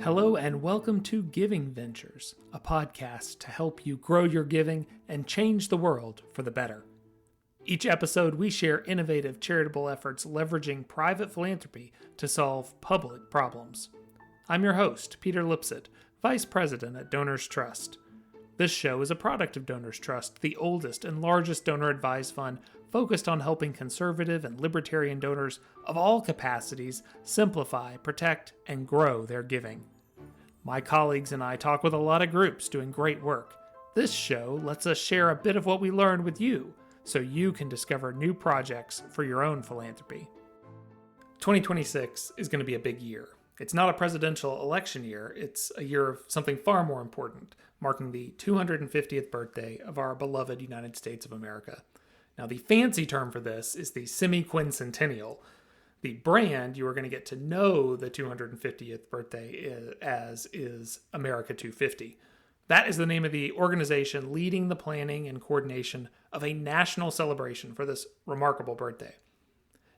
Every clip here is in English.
Hello and welcome to Giving Ventures, a podcast to help you grow your giving and change the world for the better. Each episode, we share innovative charitable efforts leveraging private philanthropy to solve public problems. I'm your host, Peter Lipsett, Vice President at Donors Trust. This show is a product of Donors Trust, the oldest and largest donor-advised fund focused on helping conservative and libertarian donors of all capacities simplify, protect, and grow their giving. My colleagues and I talk with a lot of groups doing great work. This show lets us share a bit of what we learned with you, so you can discover new projects for your own philanthropy. 2026 is going to be a big year. It's not a presidential election year, it's a year of something far more important, marking the 250th birthday of our beloved United States of America. Now, the fancy term for this is the Semiquincentennial. The brand you are going to get to know the 250th birthday as is America250. That is the name of the organization leading the planning and coordination of a national celebration for this remarkable birthday.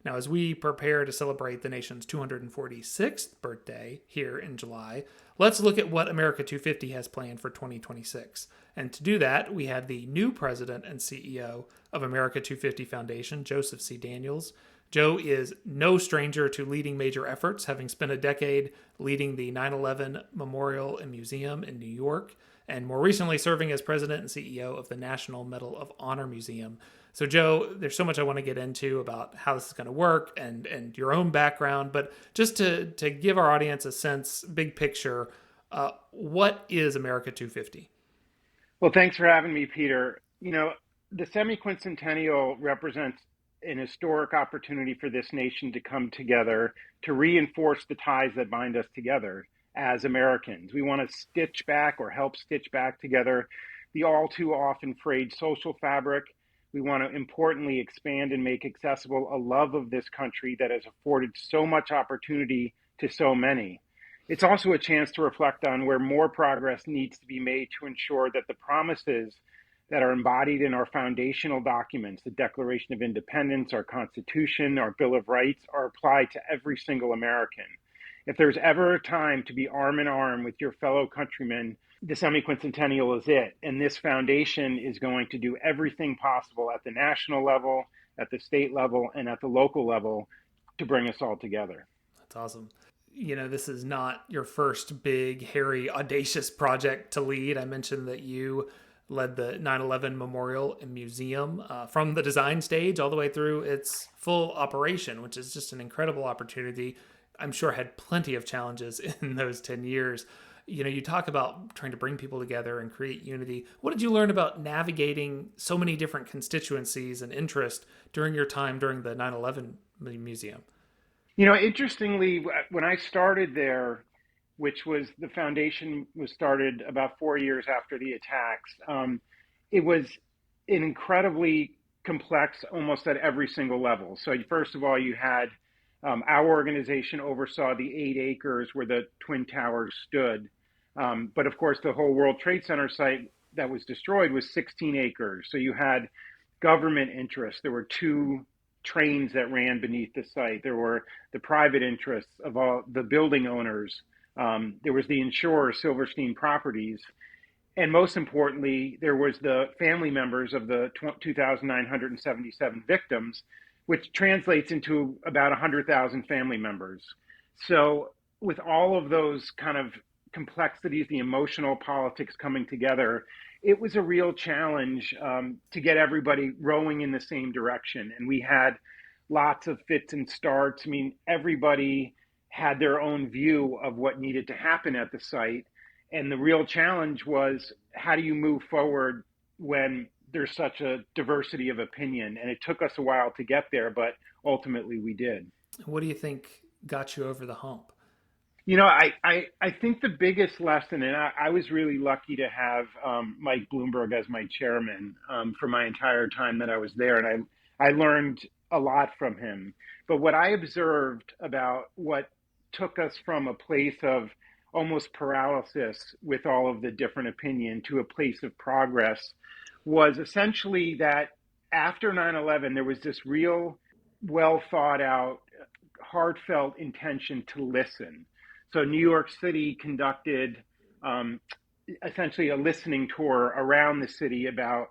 Now, as we prepare to celebrate the nation's 246th birthday here in July, let's look at what America250 has planned for 2026. And to do that, we had the new president and CEO of America250 Foundation, Joseph C. Daniels. Joe is no stranger to leading major efforts, having spent a decade leading the 9/11 Memorial and Museum in New York, and more recently serving as president and CEO of the National Medal of Honor Museum. So, Joe, there's so much I want to get into about how this is going to work and your own background, but just to give our audience a sense, big picture, what is America250? Well, thanks for having me, Peter. You know, the Semiquincentennial represents an historic opportunity for this nation to come together to reinforce the ties that bind us together as Americans. We want to stitch back or help stitch back together the all too often frayed social fabric. We want to importantly expand and make accessible a love of this country that has afforded so much opportunity to so many. It's also a chance to reflect on where more progress needs to be made to ensure that the promises that are embodied in our foundational documents, the Declaration of Independence, our Constitution, our Bill of Rights, are applied to every single American. If there's ever a time to be arm in arm with your fellow countrymen, the Semiquincentennial is it. And this foundation is going to do everything possible at the national level, at the state level, and at the local level to bring us all together. That's awesome. You know, this is not your first big, hairy, audacious project to lead. I mentioned that you led the 9/11 Memorial and Museum from the design stage all the way through its full operation, which is just an incredible opportunity. I'm sure had plenty of challenges in those 10 years. You know, you talk about trying to bring people together and create unity. What did you learn about navigating so many different constituencies and interests during your time during the 9/11 Museum? You know, interestingly, when I started there, which was the foundation was started about 4 years after the attacks, it was an incredibly complex almost at every single level. So first of all, you had our organization oversaw the 8 acres where the Twin Towers stood. But of course, the whole World Trade Center site that was destroyed was 16 acres. So you had government interests. There were 2 trains that ran beneath the site. There were the private interests of all the building owners. There was the insurer, Silverstein Properties. And most importantly, there was the family members of the 2,977 victims, which translates into about 100,000 family members. So with all of those kind of complexities, the emotional politics coming together, it was a real challenge to get everybody rowing in the same direction. And we had lots of fits and starts. I mean, everybody had their own view of what needed to happen at the site. And the real challenge was, how do you move forward when there's such a diversity of opinion? And it took us a while to get there, but ultimately we did. What do you think got you over the hump? You know, I think the biggest lesson, and I was really lucky to have Mike Bloomberg as my chairman for my entire time that I was there. And I learned a lot from him. But what I observed about what took us from a place of almost paralysis with all of the different opinion to a place of progress was essentially that after 9/11, there was this real well thought out, heartfelt intention to listen. So New York City conducted essentially a listening tour around the city about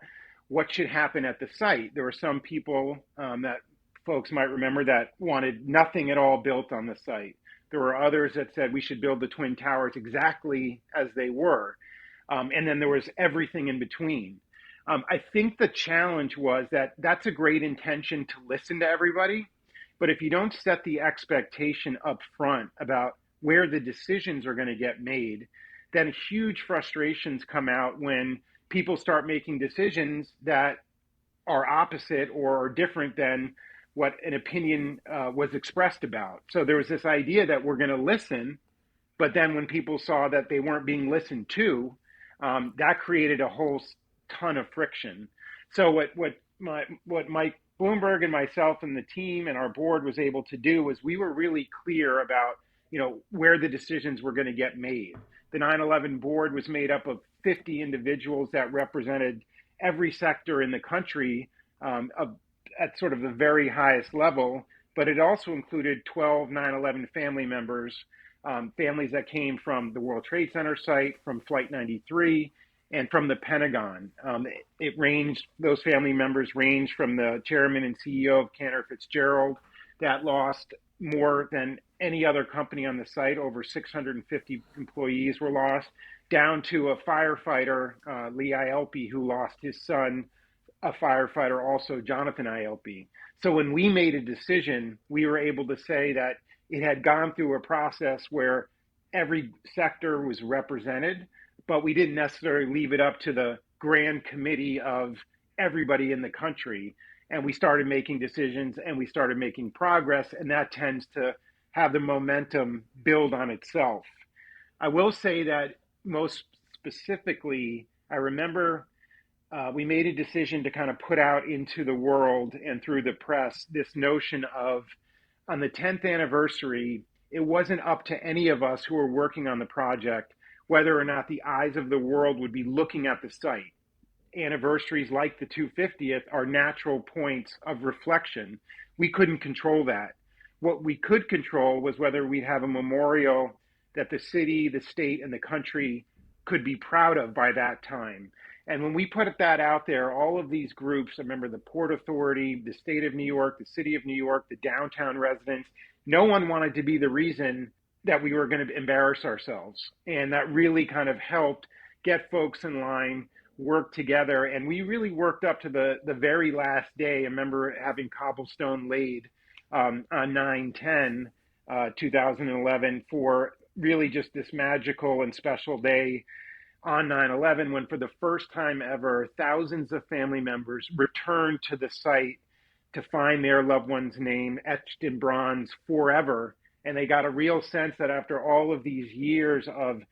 what should happen at the site. There were some people that folks might remember that wanted nothing at all built on the site. There were others that said we should build the Twin Towers exactly as they were. And then there was everything in between. I think the challenge was that that's a great intention to listen to everybody, but if you don't set the expectation up front about where the decisions are going to get made, then huge frustrations come out when people start making decisions that are opposite or are different than what an opinion was expressed about. So there was this idea that we're going to listen, but then when people saw that they weren't being listened to, that created a whole ton of friction. So what Mike Bloomberg and myself and the team and our board was able to do was we were really clear about where the decisions were going to get made. The 9/11 board was made up of 50 individuals that represented every sector in the country at sort of the very highest level, but it also included 12 9/11 family members, families that came from the World Trade Center site, from Flight 93, and from the Pentagon. Those family members ranged from the chairman and CEO of Cantor Fitzgerald that lost more than any other company on the site. Over 650 employees were lost, down to a firefighter, Lee Ielpe, who lost his son, a firefighter also, Jonathan Ielpe. So when we made a decision, we were able to say that it had gone through a process where every sector was represented, but we didn't necessarily leave it up to the grand committee of everybody in the country. And we started making decisions and we started making progress, and that tends to have the momentum build on itself. I will say that most specifically, I remember we made a decision to kind of put out into the world and through the press this notion of, on the 10th anniversary, it wasn't up to any of us who were working on the project whether or not the eyes of the world would be looking at the site. Anniversaries like the 250th are natural points of reflection. We couldn't control that. What we could control was whether we'd have a memorial that the city, the state, and the country could be proud of by that time. And when we put that out there, all of these groups, I remember the Port Authority, the state of New York, the city of New York, the downtown residents, no one wanted to be the reason that we were going to embarrass ourselves. And that really kind of helped get folks in line, work together. And we really worked up to the very last day. I remember having cobblestone laid on 9/10, 2011 for really just this magical and special day on 9/11, when for the first time ever, thousands of family members returned to the site to find their loved one's name etched in bronze forever. And they got a real sense that after all of these years of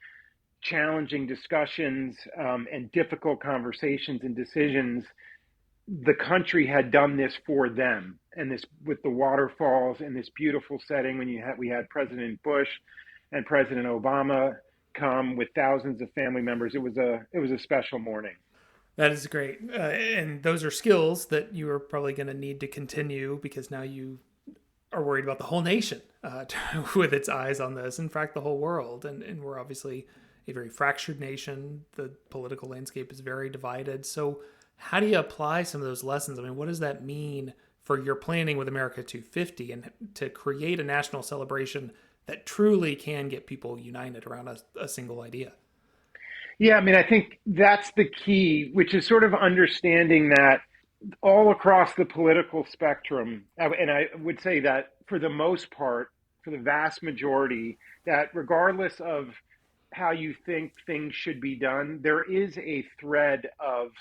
challenging discussions and difficult conversations and decisions, the country had done this for them. And this, with the waterfalls and this beautiful setting, when we had President Bush and President Obama come with thousands of family members, it was a special morning. That is great. And those are skills that you are probably going to need to continue, because now you are worried about the whole nation with its eyes on this. In fact, the whole world. And we're obviously a very fractured nation. The political landscape is very divided. So how do you apply some of those lessons? I mean, what does that mean for your planning with America250 and to create a national celebration that truly can get people united around a single idea? Yeah, I mean, I think that's the key, which is sort of understanding that all across the political spectrum, and I would say that for the most part, for the vast majority, that regardless of how you think things should be done, there is a thread of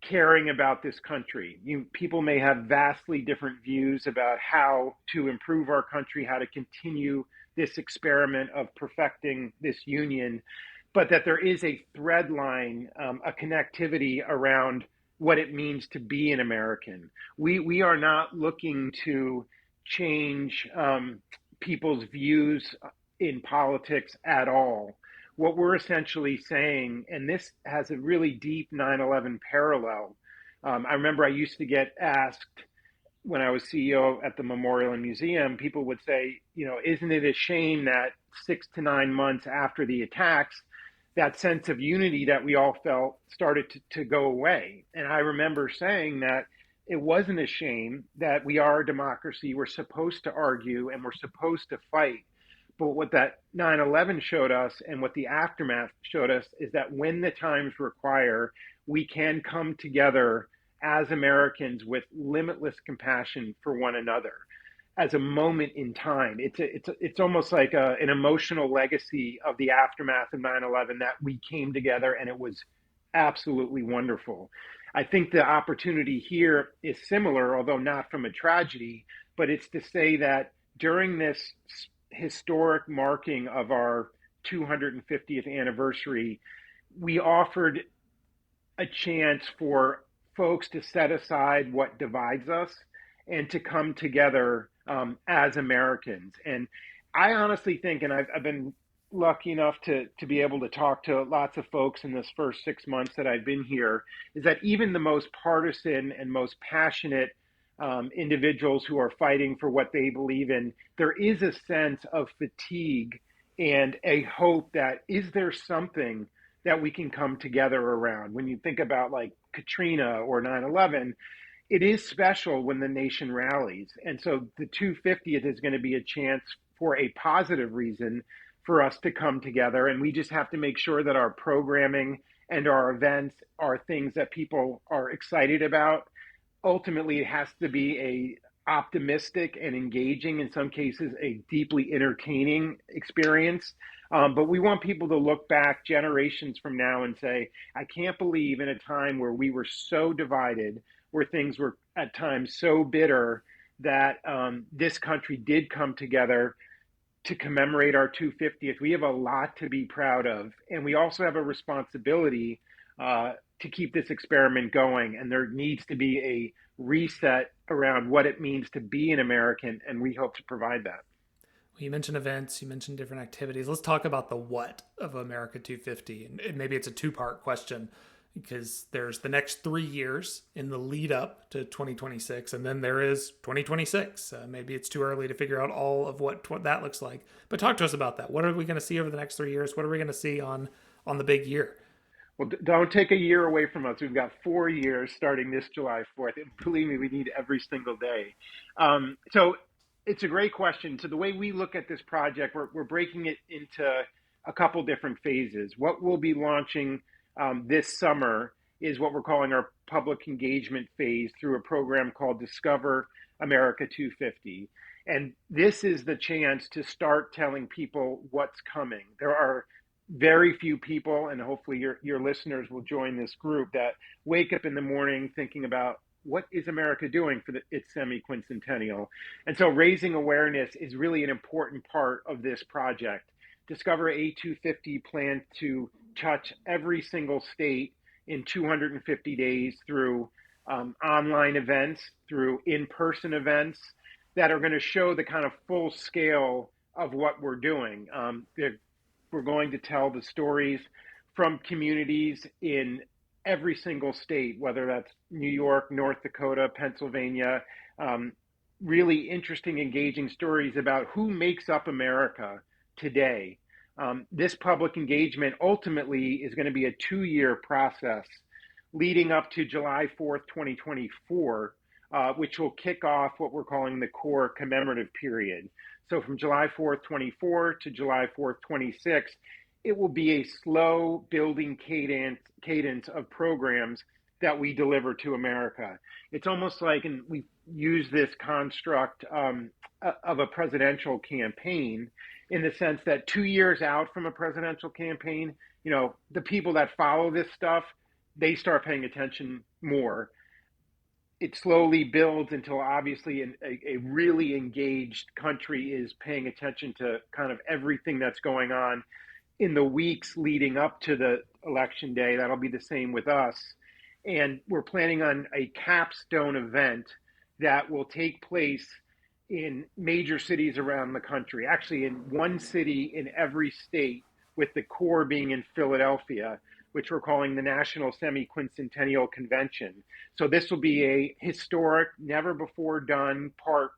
caring about this country. People may have vastly different views about how to improve our country, how to continue this experiment of perfecting this union, but that there is a thread line, a connectivity around what it means to be an American. We are not looking to change people's views in politics at all. What we're essentially saying, and this has a really deep 9/11 parallel. I remember I used to get asked when I was CEO at the Memorial and Museum, people would say, isn't it a shame that 6 to 9 months after the attacks, that sense of unity that we all felt started to go away? And I remember saying that it wasn't a shame, that we are a democracy. We're supposed to argue and we're supposed to fight. But what that 9/11 showed us and what the aftermath showed us is that when the times require, we can come together as Americans with limitless compassion for one another as a moment in time. It's almost like an emotional legacy of the aftermath of 9/11, that we came together, and it was absolutely wonderful. I think the opportunity here is similar, although not from a tragedy, but it's to say that during this historic marking of our 250th anniversary, we offered a chance for folks to set aside what divides us and to come together as Americans. And I honestly think, and I've been lucky enough to be able to talk to lots of folks in this first 6 months that I've been here, is that even the most partisan and most passionate individuals who are fighting for what they believe in, there is a sense of fatigue and a hope that, is there something that we can come together around? When you think about like Katrina or 9/11, it is special when the nation rallies. And so the 250th is going to be a chance for a positive reason for us to come together. And we just have to make sure that our programming and our events are things that people are excited about. Ultimately, it has to be a optimistic and engaging, in some cases, a deeply entertaining experience. But we want people to look back generations from now and say, I can't believe in a time where we were so divided, where things were at times so bitter, that this country did come together to commemorate our 250th. We have a lot to be proud of. And we also have a responsibility to keep this experiment going. And there needs to be a reset around what it means to be an American. And we hope to provide that. Well, you mentioned events, you mentioned different activities. Let's talk about the what of America 250. And maybe it's a two-part question, because there's the next 3 years in the lead up to 2026, and then there is 2026. Maybe it's too early to figure out all of what that looks like. But talk to us about that. What are we going to see over the next 3 years? What are we going to see on the big year? Well, don't take a year away from us. We've got 4 years starting this July 4th. And believe me, we need every single day. So it's a great question. So the way we look at this project, we're breaking it into a couple different phases. What we'll be launching this summer is what we're calling our public engagement phase through a program called Discover America 250. And this is the chance to start telling people what's coming. There are very few people, and hopefully your listeners will join this group, that wake up in the morning thinking about, what is America doing for its semi-quincentennial? And so raising awareness is really an important part of this project. Discover A250 plans to touch every single state in 250 days through online events, through in-person events that are going to show the kind of full scale of what we're doing. We're going to tell the stories from communities in every single state, whether that's New York, North Dakota, Pennsylvania, really interesting, engaging stories about who makes up America today. This public engagement ultimately is going to be a 2-year process leading up to July 4th, 2024, which will kick off what we're calling the core commemorative period. So from July 4th, 24 to July 4th, 26, it will be a slow building cadence of programs that we deliver to America. It's almost like, and we use this construct of a presidential campaign, in the sense that 2 years out from a presidential campaign, the people that follow this stuff, they start paying attention more. It slowly builds until obviously a really engaged country is paying attention to kind of everything that's going on in the weeks leading up to the election day. That'll be the same with us. And we're planning on a capstone event that will take place in major cities around the country, actually in one city in every state, with the core being in Philadelphia, which we're calling the National Semi-Quin-Centennial Convention. So this will be a historic, never before done, part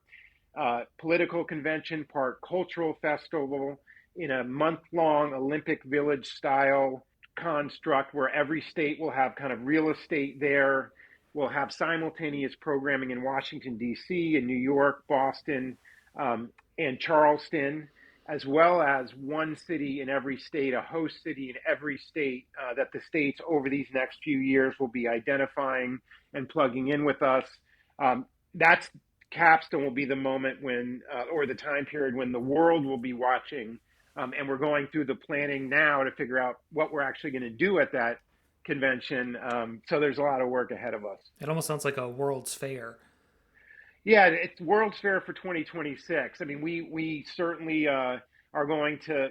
political convention, part cultural festival in a month-long Olympic Village style construct where every state will have kind of real estate there. We'll have simultaneous programming in Washington, D.C., and New York, Boston, and Charleston, as well as one city in every state, a host city in every state that the states over these next few years will be identifying and plugging in with us. That's capstone will be the moment when, or the time period when the world will be watching. And we're going through the planning now to figure out what we're actually going to do at that convention. So there's a lot of work ahead of us. It almost sounds like a World's Fair. Yeah, it's World's Fair for 2026. I mean, we certainly are going to,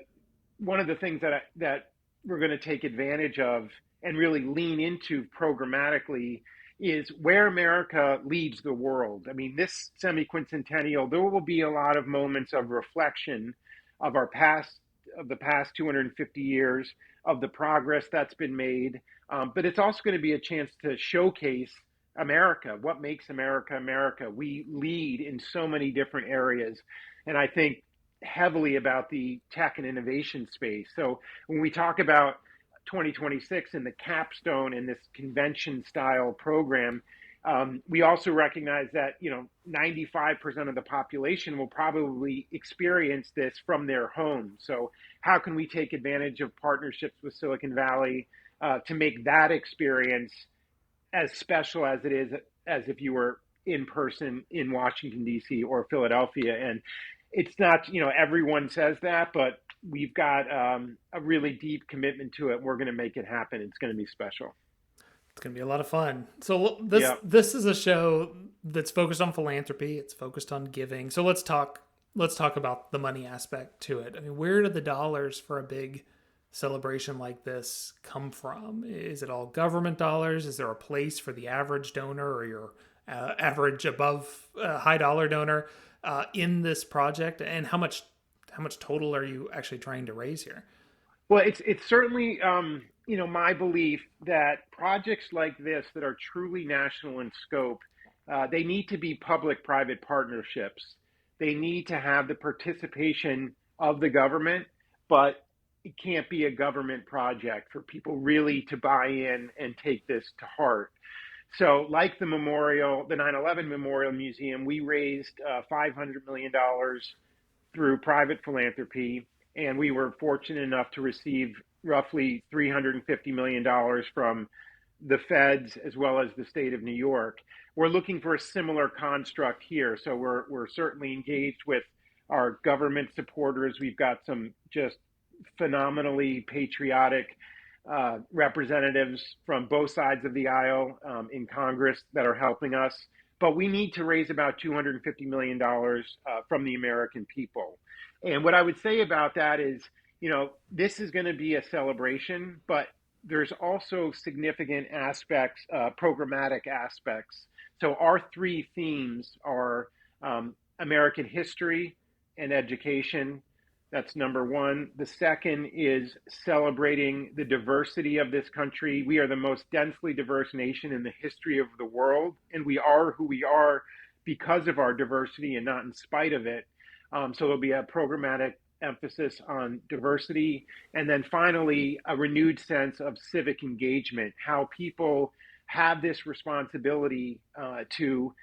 one of the things that we're going to take advantage of and really lean into programmatically is where America leads the world. I mean, this semi-quincentennial, there will be a lot of moments of reflection of the past 250 years, of the progress that's been made. But it's also going to be a chance to showcase America, what makes America America. We lead in so many different areas. And I think heavily about the tech and innovation space. So when we talk about 2026 and the capstone in this convention style program, we also recognize that 95% of the population will probably experience this from their home. So how can we take advantage of partnerships with Silicon Valley to make that experience as special as it is as if you were in person in Washington, D.C. or Philadelphia? And it's not, everyone says that, but we've got a really deep commitment to it. We're going to make it happen. It's going to be special. It's going to be a lot of fun. So this is a show that's focused on philanthropy. It's focused on giving. So let's talk about the money aspect to it. I mean, where do the dollars for a big celebration like this come from? Is it all government dollars? Is there a place for the average donor or your average above high dollar donor in this project? And how much total are you actually trying to raise here? Well, it's certainly my belief that projects like this that are truly national in scope, they need to be public-private partnerships. They need to have the participation of the government, but it can't be a government project for people really to buy in and take this to heart. So like the 9/11 Memorial Museum, we raised $500 million through private philanthropy, and we were fortunate enough to receive roughly $350 million from the feds as well as the state of New York. We're looking for a similar construct here. So we're certainly engaged with our government supporters. We've got some just phenomenally patriotic representatives from both sides of the aisle in Congress that are helping us. But we need to raise about $250 million from the American people. And what I would say about that is, this is going to be a celebration, but there's also significant aspects, programmatic aspects. So our three themes are American history and education. That's number one. The second is celebrating the diversity of this country. We are the most densely diverse nation in the history of the world, and we are who we are because of our diversity and not in spite of it. So there'll be a programmatic emphasis on diversity. And then finally, a renewed sense of civic engagement, how people have this responsibility to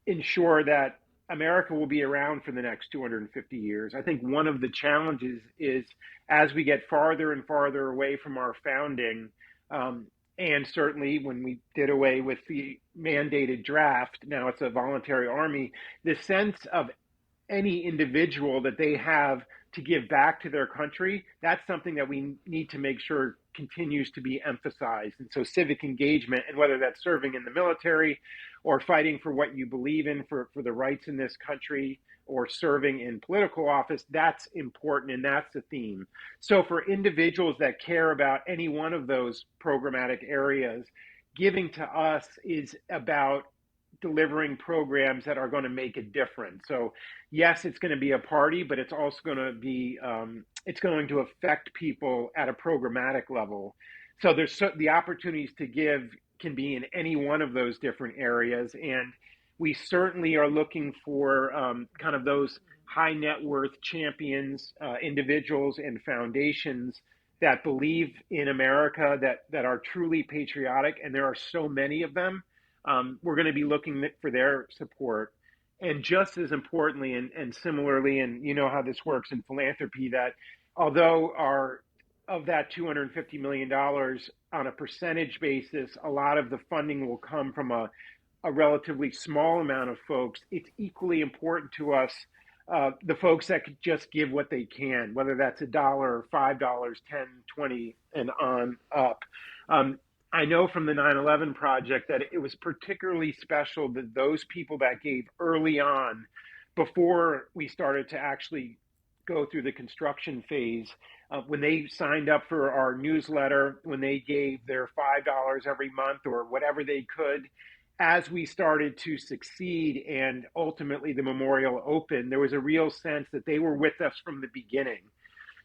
ensure that America will be around for the next 250 years. I think one of the challenges is as we get farther and farther away from our founding, and certainly when we did away with the mandated draft, now it's a voluntary army, the sense of any individual that they have to give back to their country, that's something that we need to make sure continues to be emphasized. And so civic engagement, and whether that's serving in the military or fighting for what you believe in for the rights in this country or serving in political office, that's important, and that's the theme. So for individuals that care about any one of those programmatic areas, giving to us is about delivering programs that are going to make a difference. So yes, it's going to be a party, but it's also going to be, it's going to affect people at a programmatic level. the opportunities to give can be in any one of those different areas. And we certainly are looking for kind of those high net worth champions, individuals and foundations that believe in America, that are truly patriotic. And there are so many of them. We're going to be looking for their support. And just as importantly, and similarly, and you know how this works in philanthropy, that although of that $250 million on a percentage basis, a lot of the funding will come from a relatively small amount of folks. It's equally important to us, the folks that could just give what they can, whether that's $1 or $5, 10, 20, and on up. I know from the 9/11 project that it was particularly special that those people that gave early on, before we started to actually go through the construction phase, when they signed up for our newsletter, when they gave their $5 every month or whatever they could, as we started to succeed and ultimately the memorial opened, there was a real sense that they were with us from the beginning.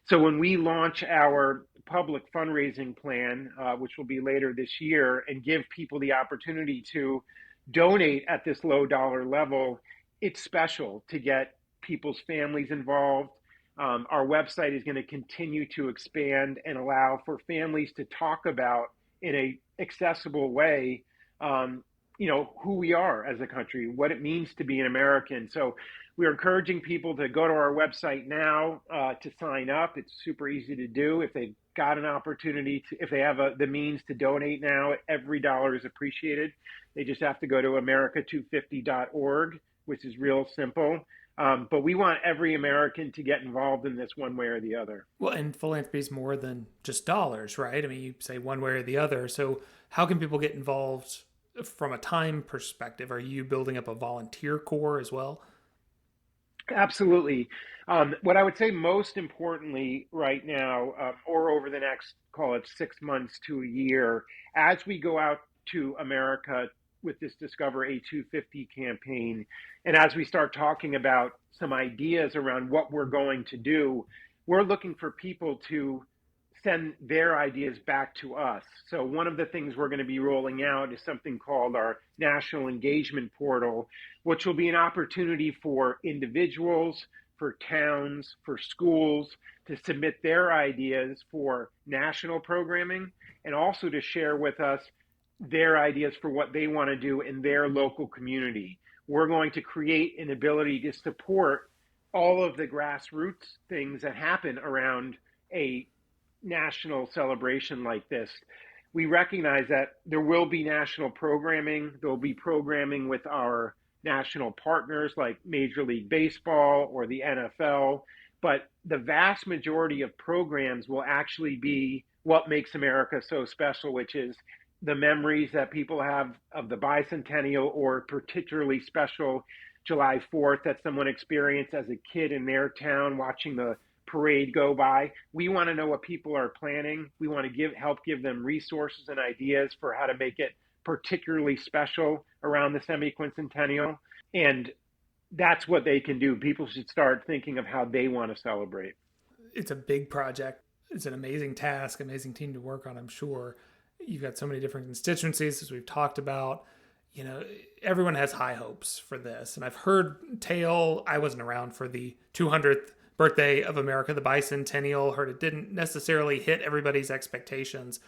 So when we launch our public fundraising plan, which will be later this year, and give people the opportunity to donate at this low dollar level, it's special to get people's families involved. Our website is going to continue to expand and allow for families to talk about in a accessible way, who we are as a country, what it means to be an American. So we're encouraging people to go to our website now to sign up. It's super easy to do. If they've got an opportunity if they have the means to donate now, every dollar is appreciated. They just have to go to America250.org, which is real simple. But we want every American to get involved in this one way or the other. Well, and philanthropy is more than just dollars, right? I mean, you say one way or the other. So how can people get involved from a time perspective? Are you building up a volunteer corps as well? Absolutely. What I would say most importantly right now, or over the next, call it 6 months to a year, as we go out to America with this Discover A250 campaign, and as we start talking about some ideas around what we're going to do, we're looking for people to send their ideas back to us. So one of the things we're going to be rolling out is something called our National Engagement Portal, which will be an opportunity for individuals, for towns, for schools to submit their ideas for national programming, and also to share with us their ideas for what they want to do in their local community. We're going to create an ability to support all of the grassroots things that happen around a national celebration like this. We recognize that there will be national programming. There'll be programming with our national partners like Major League Baseball or the NFL, but the vast majority of programs will actually be what makes America so special, which is the memories that people have of the bicentennial, or particularly special July 4th that someone experienced as a kid in their town watching the parade go by. We want to know what people are planning. We want to help give them resources and ideas for how to make it particularly special around the semi-quincentennial. And that's what they can do. People should start thinking of how they want to celebrate. It's a big project. It's an amazing task, amazing team to work on, I'm sure. You've got so many different constituencies, as we've talked about. You know, everyone has high hopes for this. And I've heard I wasn't around for the 200th birthday of America, the bicentennial, heard it didn't necessarily hit everybody's expectations.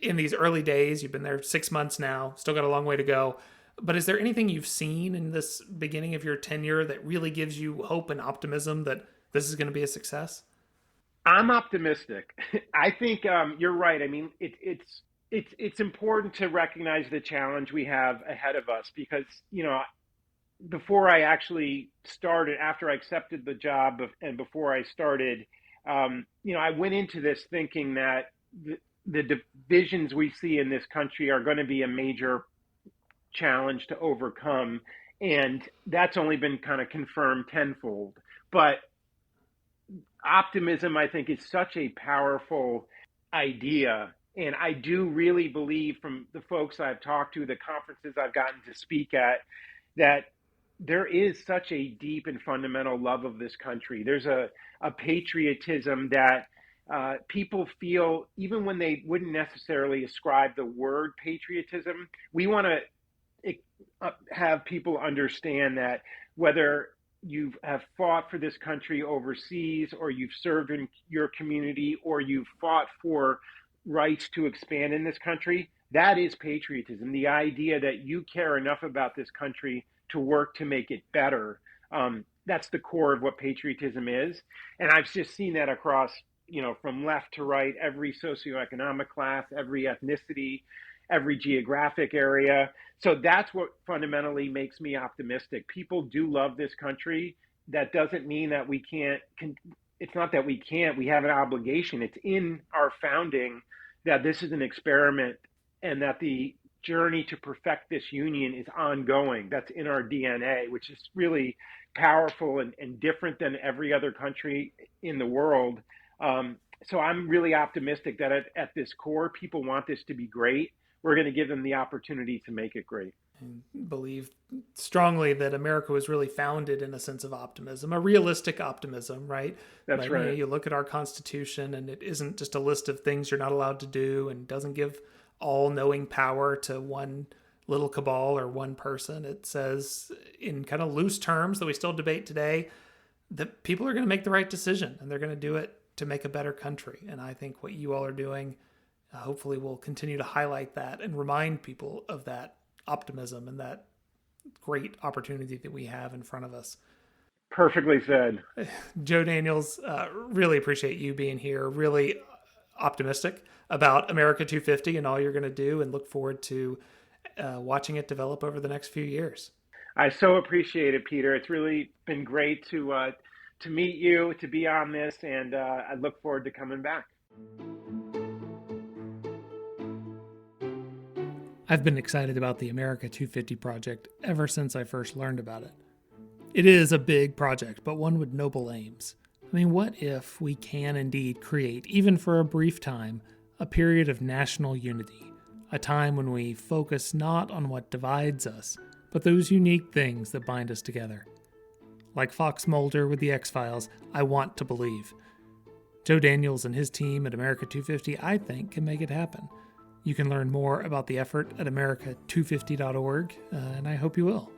In these early days, you've been there 6 months now, still got a long way to go. But is there anything you've seen in this beginning of your tenure that really gives you hope and optimism that this is going to be a success? I'm optimistic. I think you're right. I mean, it's important to recognize the challenge we have ahead of us because, before I actually started, after I accepted the job and before I started, I went into this thinking that the divisions we see in this country are going to be a major challenge to overcome. And that's only been kind of confirmed tenfold. But optimism, I think, is such a powerful idea. And I do really believe from the folks I've talked to, the conferences I've gotten to speak at, that there is such a deep and fundamental love of this country. There's a patriotism that people feel, even when they wouldn't necessarily ascribe the word patriotism, we want to have people understand that whether you have fought for this country overseas, or you've served in your community, or you've fought for rights to expand in this country, that is patriotism. The idea that you care enough about this country to work to make it better. That's the core of what patriotism is. And I've just seen that across, from left to right, every socioeconomic class, every ethnicity, every geographic area. So that's what fundamentally makes me optimistic. People do love this country. That doesn't mean that we can't. It's not that we can't. We have an obligation. It's in our founding that this is an experiment, and that the journey to perfect this union is ongoing. That's in our DNA, which is really powerful and different than every other country in the world. So I'm really optimistic that at this core, people want this to be great. We're going to give them the opportunity to make it great. I believe strongly that America was really founded in a sense of optimism, a realistic optimism, right? That's right. You look at our Constitution, and it isn't just a list of things you're not allowed to do, and doesn't give all-knowing power to one little cabal or one person. It says in kind of loose terms that we still debate today that people are going to make the right decision, and they're going to do it to make a better country. And I think what you all are doing hopefully will continue to highlight that and remind people of that optimism and that great opportunity that we have in front of us. Perfectly said. Joe Daniels, really appreciate you being here. Really optimistic about America 250 and all you're going to do, and look forward to watching it develop over the next few years. I so appreciate it, Peter. It's really been great to meet you, to be on this, and I look forward to coming back. I've been excited about the America 250 project ever since I first learned about it. It is a big project, but one with noble aims. I mean, what if we can indeed create, even for a brief time, a period of national unity, a time when we focus not on what divides us, but those unique things that bind us together. Like Fox Mulder with the X-Files, I want to believe. Joe Daniels and his team at America 250, I think, can make it happen. You can learn more about the effort at America250.org, and I hope you will.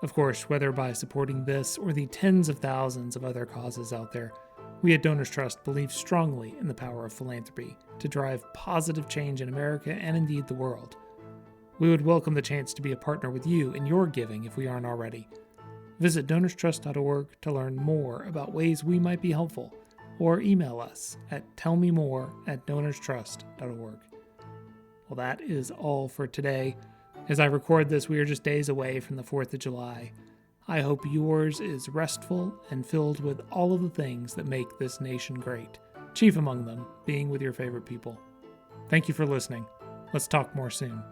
Of course, whether by supporting this or the tens of thousands of other causes out there, we at Donors Trust believe strongly in the power of philanthropy to drive positive change in America and indeed the world. We would welcome the chance to be a partner with you in your giving if we aren't already. Visit DonorsTrust.org to learn more about ways we might be helpful, or email us at tellmemore@DonorsTrust.org. Well, that is all for today. As I record this, we are just days away from the 4th of July. I hope yours is restful and filled with all of the things that make this nation great, chief among them being with your favorite people. Thank you for listening. Let's talk more soon.